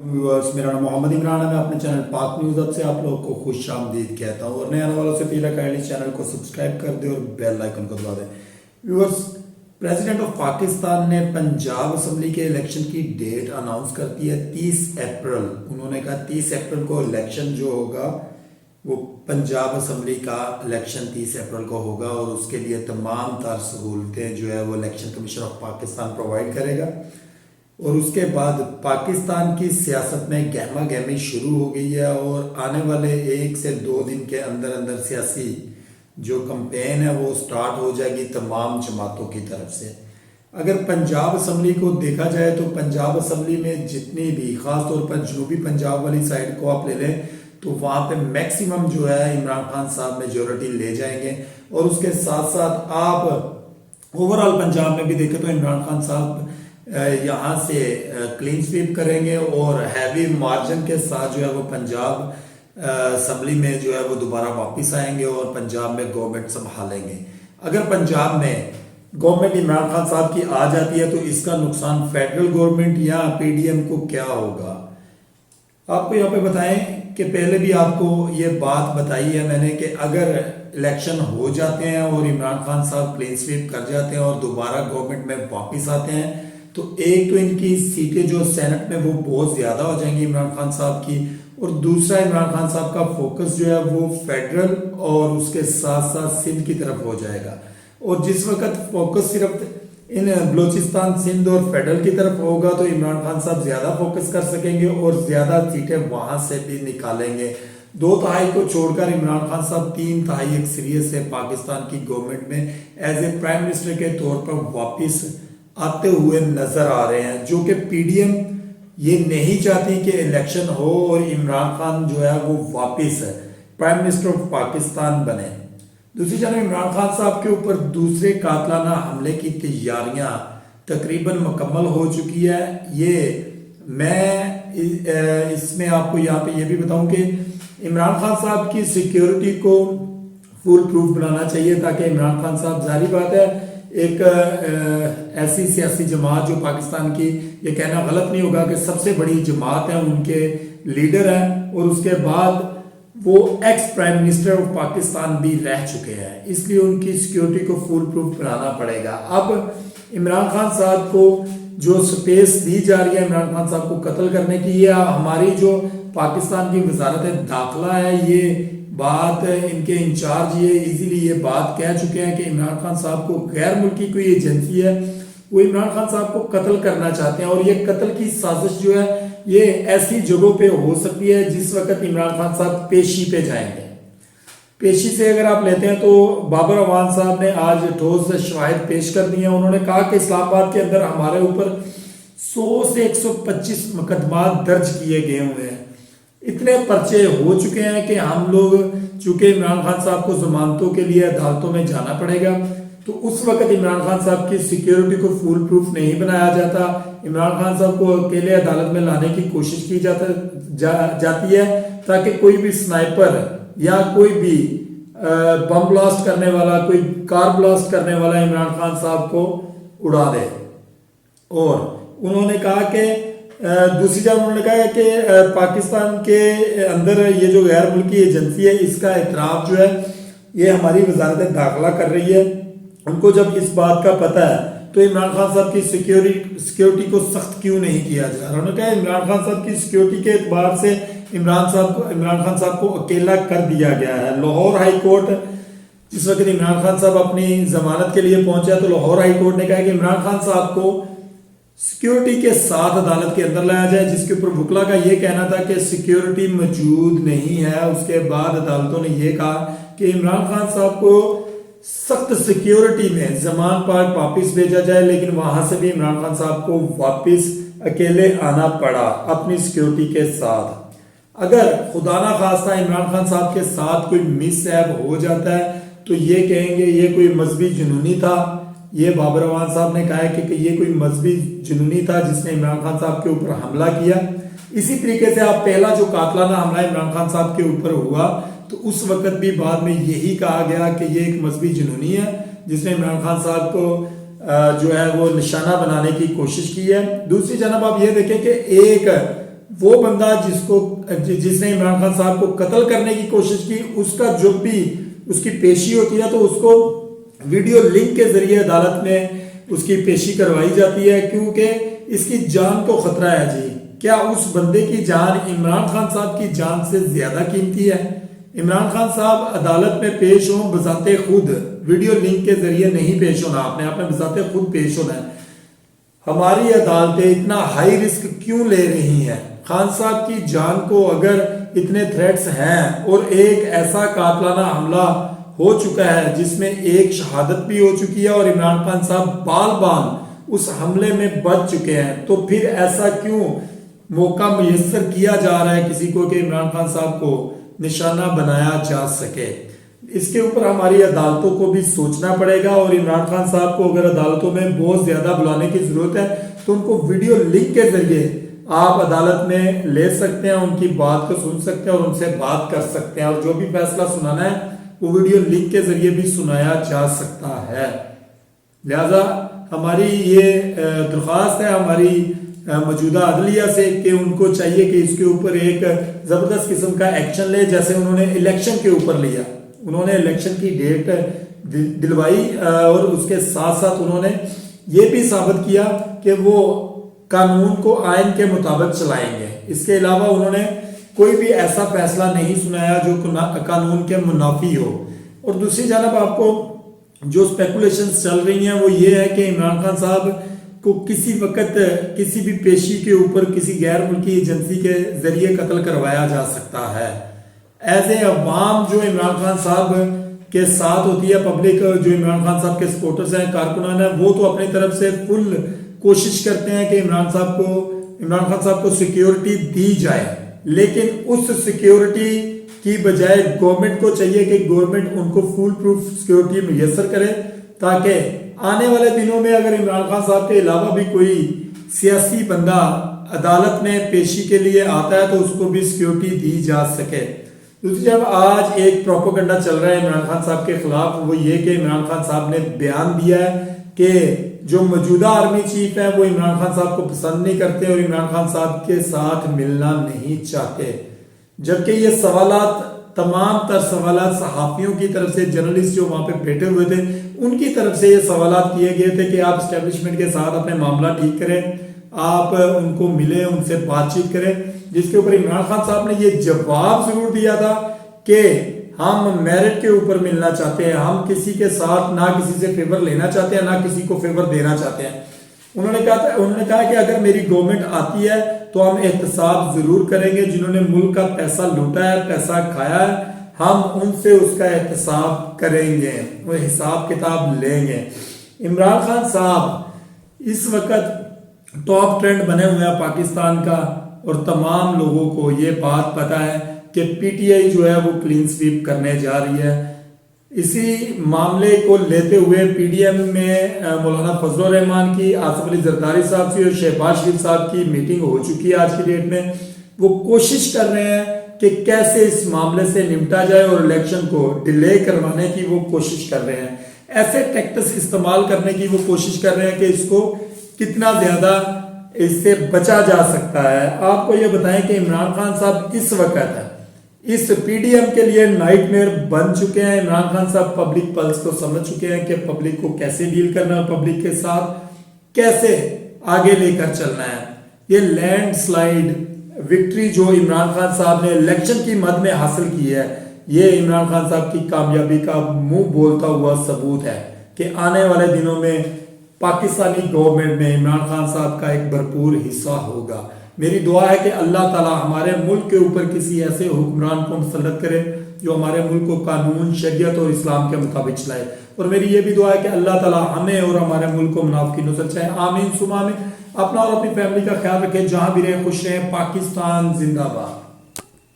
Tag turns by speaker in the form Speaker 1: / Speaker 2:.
Speaker 1: Viewers, मेरा नाम मोहम्मद इमरान है। मैं अपने चैनल पाक न्यूज़ अब से आप लोगों को खुश आमदीद कहता हूँ और नए आने वालों से पहले काइंडली चैनल को सब्सक्राइब कर दे और बेल आइकन को दबा दें। व्यूअर्स, प्रेसिडेंट ऑफ पाकिस्तान ने पंजाब असम्बली के इलेक्शन की डेट अनाउंस कर दी है 30 अप्रैल। उन्होंने कहा 30 अप्रैल को इलेक्शन जो होगा वो पंजाब असम्बली का इलेक्शन 30 अप्रैल को होगा और उसके लिए तमाम तर सहूलतें जो है वो election commission of Pakistan provide करेगा। और उसके बाद पाकिस्तान की सियासत में गहमा गहमी शुरू हो गई है और आने वाले 1 से 2 दिन के अंदर अंदर सियासी जो कैंपेन है वो स्टार्ट हो जाएगी तमाम जमातों की तरफ से। अगर पंजाब असम्बली को देखा जाए तो पंजाब असम्बली में जितनी भी खास तौर पर जनूबी पंजाब वाली साइड को आप ले लें तो वहाँ पे मैक्सिमम जो है इमरान खान साहब मेजोरिटी ले जाएंगे। और उसके साथ साथ आप ओवरऑल पंजाब में भी देखें तो इमरान खान साहब यहाँ से क्लीन स्वीप करेंगे और हैवी मार्जिन के साथ जो है वो पंजाब असम्बली में जो है वो दोबारा वापस आएंगे और पंजाब में गवर्नमेंट संभालेंगे। अगर पंजाब में गवर्नमेंट इमरान खान साहब की आ जाती है तो इसका नुकसान फेडरल गवर्नमेंट या पीडीएम को क्या होगा। आपको यहाँ पे बताएं कि पहले भी आपको ये बात बताई है मैंने कि अगर इलेक्शन हो जाते हैं और इमरान खान साहब क्लीन स्वीप कर जाते हैं और दोबारा गवर्नमेंट में वापस आते हैं तो एक तो इनकी सीटें जो सेनेट में वो बहुत ज्यादा हो जाएंगी इमरान खान साहब की, और दूसरा इमरान खान साहब का फोकस जो है वो फेडरल और उसके साथ साथ सिंध की तरफ हो जाएगा। और जिस वक्त फोकस सिर्फ इन बलोचिस्तान सिंध और फेडरल की तरफ होगा तो इमरान खान साहब ज्यादा फोकस कर सकेंगे और ज्यादा सीटें वहां से भी निकालेंगे। 2/3 को छोड़कर इमरान खान साहब 3/3 एक सीरियस है पाकिस्तान की गवर्नमेंट में एज ए प्राइम मिनिस्टर के तौर पर वापिस आते हुए नजर आ रहे हैं, जो कि पीडीएम ये नहीं चाहती कि इलेक्शन हो और इमरान खान जो है वो वापिस प्राइम मिनिस्टर ऑफ पाकिस्तान बने। दूसरी जानब इमरान खान साहब के ऊपर दूसरे कातलाना हमले की तैयारियां तकरीबन मुकम्मल हो चुकी है। ये मैं इसमें आपको यहाँ पे ये भी बताऊं कि इमरान खान साहब की सिक्योरिटी को फुल प्रूफ बनाना चाहिए ताकि इमरान खान साहब, जारी बात है, एक ऐसी सियासी जमात जो पाकिस्तान की, ये कहना गलत नहीं होगा कि सबसे बड़ी जमात है, उनके लीडर हैं और उसके बाद वो ex prime minister of Pakistan भी रह चुके हैं, इसलिए उनकी सिक्योरिटी को फुल प्रूफ बनाना पड़ेगा। अब इमरान खान साहब को जो स्पेस दी जा रही है इमरान खान साहब को कत्ल करने की, ये हमारी जो पाकिस्तान की वजारत दाखिला है ये बात इनके इंचार्ज ये इजीली ये बात कह चुके हैं कि इमरान खान साहब को गैर मुल्की कोई एजेंसी है वो इमरान खान साहब को कत्ल करना चाहते हैं। और ये कत्ल की साजिश जो है ये ऐसी जगहों पे हो सकती है जिस वक्त इमरान खान साहब पेशी पे जाएंगे। पेशी से अगर आप लेते हैं तो बाबर अवान साहब ने आज ठोस शवाहिद पेश कर दिए। उन्होंने कहा कि इस्लामाबाद के अंदर हमारे ऊपर 100 से 125 मुकदमा दर्ज किए गए हुए हैं, इतने पर्चे हो चुके हैं कि हम लोग, चूंकि इमरान खान साहब को जमानतों के लिए अदालतों में जाना पड़ेगा तो उस वक्त इमरान खान साहब की सिक्योरिटी को फुल प्रूफ नहीं बनाया जाता। इमरान खान साहब को अकेले अदालत में लाने की कोशिश की जाती है ताकि कोई भी स्नाइपर या कोई भी बम ब्लास्ट करने वाला, कोई कार ब्लास्ट करने वाला इमरान खान साहब को उड़ा दे। और उन्होंने कहा कि दूसरी जगह उन्होंने कहा है कि पाकिस्तान के अंदर ये जो गैर मुल्की एजेंसी है इसका एतराफ जो है ये हमारी वजारत दाखिला कर रही है। उनको जब इस बात का पता है तो इमरान खान साहब की सिक्योरिटी को सख्त क्यों नहीं किया जा रहा। उन्होंने कहा इमरान खान साहब की सिक्योरिटी के एतबार से इमरान खान साहब को अकेला कर दिया गया है। लाहौर हाई कोर्ट, जिस वक्त इमरान खान साहब अपनी जमानत के लिए पहुंचा तो लाहौर हाई कोर्ट ने कहा कि इमरान खान साहब को सिक्योरिटी के साथ अदालत के अंदर लाया जाए, जिसके ऊपर वकला का यह कहना था कि सिक्योरिटी मौजूद नहीं है। उसके बाद अदालतों ने यह कहा कि इमरान खान साहब को सख्त सिक्योरिटी में जमान पाक वापिस भेजा जाए, लेकिन वहां से भी इमरान खान साहब को वापिस अकेले आना पड़ा अपनी सिक्योरिटी के साथ। अगर खुदा ना खास्ता इमरान खान साहब के साथ कोई मिसहैप हो जाता है तो ये कहेंगे ये कोई मजहबी जुनूनी था। ये बाबर अवान साहब ने कहा है कि ये कोई मजहबी जुनूनी था जिसने इमरान खान साहब के ऊपर हमला किया। इसी तरीके से आप पहला जो कातलाना हमला इमरान खान साहब के ऊपर हुआ तो उस वक्त भी बाद में यही कहा गया कि ये एक मजहबी जुनूनी है जिसने इमरान खान साहब को जो है वो निशाना बनाने की कोशिश की है। दूसरी जानब आप ये देखें कि एक वो बंदा जिसने इमरान खान साहब को कत्ल करने की कोशिश की, उसका जो भी उसकी पेशी होती है तो उसको वीडियो लिंक के जरिए अदालत में उसकी पेशी करवाई जाती है, क्योंकि इसकी जान को खतरा है जी। क्या उस बंदे की जान इमरान खान साहब की जान से ज्यादा कीमती है? इमरान खान साहब अदालत में पेश हों बजाते खुद, वीडियो लिंक के जरिए नहीं पेश होना, आपने बजाते खुद पेश होना है। हमारी अदालतें इतना हाई रिस्क क्यों ले रही हैं? खान साहब की जान को अगर इतने थ्रेट्स हैं और एक ऐसा कातलाना हमला हो चुका है जिसमें एक शहादत भी हो चुकी है और इमरान खान साहब बाल बाल उस हमले में बच चुके हैं, तो फिर ऐसा क्यों मौका मुयस्सर किया जा रहा है किसी को कि इमरान खान साहब को निशाना बनाया जा सके? इसके ऊपर हमारी अदालतों को भी सोचना पड़ेगा। और इमरान खान साहब को अगर अदालतों में बहुत ज्यादा बुलाने की जरूरत है तो उनको वीडियो लिंक के जरिए आप अदालत में ले सकते हैं, उनकी बात को सुन सकते हैं और उनसे बात कर सकते हैं, और जो भी फैसला सुनाना है वो वीडियो लिंक के जरिए भी सुनाया जा सकता है। लिहाजा हमारी ये दरख्वास्त है हमारी मौजूदा अदलिया से कि उनको चाहिए कि इसके ऊपर एक जबरदस्त किस्म का एक्शन ले, जैसे उन्होंने इलेक्शन के ऊपर लिया। उन्होंने इलेक्शन की डेट दिलवाई और उसके साथ साथ उन्होंने ये भी साबित किया कि वो कानून को आयन के मुताबिक चलाएंगे। इसके अलावा उन्होंने कोई भी ऐसा फैसला नहीं सुनाया जो कानून के मुनाफी हो। और दूसरी जानब आपको जो स्पेकुलेशंस चल रही हैं वो ये है कि इमरान खान साहब को किसी वक्त किसी भी पेशी के ऊपर किसी गैर मुल्की एजेंसी के जरिए कत्ल करवाया जा सकता है। एज ए अवाम जो इमरान खान साहब के साथ होती है, पब्लिक जो इमरान खान साहब के सपोर्टर्स हैं, कारकुनान हैं, वो तो अपनी तरफ से फुल कोशिश करते हैं कि इमरान खान साहब को सिक्योरिटी दी जाए, लेकिन उस सिक्योरिटी की बजाय गवर्नमेंट को चाहिए कि गवर्नमेंट उनको फुल प्रूफ सिक्योरिटी मुयस्सर करे, ताकि आने वाले दिनों में अगर इमरान खान साहब के अलावा भी कोई सियासी बंदा अदालत में पेशी के लिए आता है तो उसको भी सिक्योरिटी दी जा सके। दूसरी जब आज एक प्रोपेगेंडा चल रहा है इमरान खान साहब के खिलाफ, वो ये कि इमरान खान साहब ने बयान दिया है कि जो मौजूदा आर्मी चीफ है वो इमरान खान साहब को पसंद नहीं करते और इमरान खान साहब के साथ मिलना नहीं चाहते, जबकि ये सवालात तमाम तर सवालात सहाफियों की तरफ से, जर्नलिस्ट जो वहां पे बैठे हुए थे उनकी तरफ से ये सवालात किए गए थे कि आप एस्टेब्लिशमेंट के साथ अपने मामला ठीक करें, आप उनको मिले, उनसे बातचीत करें, जिसके ऊपर इमरान खान साहब ने ये जवाब जरूर दिया था कि हम मेरिट के ऊपर मिलना चाहते हैं, हम किसी के साथ ना किसी से फेवर लेना चाहते हैं ना किसी को फेवर देना चाहते हैं। उन्होंने कहा कि अगर मेरी गवर्नमेंट आती है तो हम एहतसाब जरूर करेंगे, जिन्होंने मुल्क का पैसा लूटा है, पैसा खाया है, हम उनसे उसका एहतसाब करेंगे, वो हिसाब किताब लेंगे। इमरान खान साहब इस वक्त टॉप ट्रेंड बने हुए हैं पाकिस्तान का, और तमाम लोगों को ये बात पता है कि पीटीआई जो है वो क्लीन स्वीप करने जा रही है। इसी मामले को लेते हुए पीडीएम में मौलाना फजलुर रहमान की, आसिफ अली जरदारी साहब की और शहबाज शरीफ साहब की मीटिंग हो चुकी है आज की डेट में। वो कोशिश कर रहे हैं कि कैसे इस मामले से निपटा जाए और इलेक्शन को डिले करवाने की वो कोशिश कर रहे हैं। ऐसे टैक्टिक्स इस्तेमाल करने की वो कोशिश कर रहे हैं कि इसको कितना ज्यादा इससे बचा जा सकता है। आपको ये बताएं कि इमरान खान साहब इस वक्त इस पीडीएम के लिए नाइटमेयर बन चुके हैं। इमरान खान साहब पब्लिक पल्स को समझ चुके हैं कि पब्लिक को कैसे डील करना है, पब्लिक के साथ कैसे आगे लेकर चलना है। ये लैंडस्लाइड विक्ट्री जो इमरान खान साहब ने इलेक्शन की मद में हासिल की है, ये इमरान खान साहब की कामयाबी का मुंह बोलता हुआ सबूत है कि आने वाले दिनों में पाकिस्तानी गवर्नमेंट में इमरान खान साहब का एक भरपूर हिस्सा होगा। मेरी दुआ है कि अल्लाह ताला हमारे मुल्क के ऊपर किसी ऐसे हुक्मरान को मुसल्लत करे जो हमारे मुल्क को कानून, शरीयत और इस्लाम के मुताबिक चलाए। और मेरी ये भी दुआ है कि अल्लाह ताला हमें और हमारे मुल्क को मुनाफिक की नुसरत चाहे। आमीन सुमा आमीन। अपना और अपनी फैमिली का ख्याल रखें, जहां भी रहे खुश रहें। पाकिस्तान जिंदाबाद।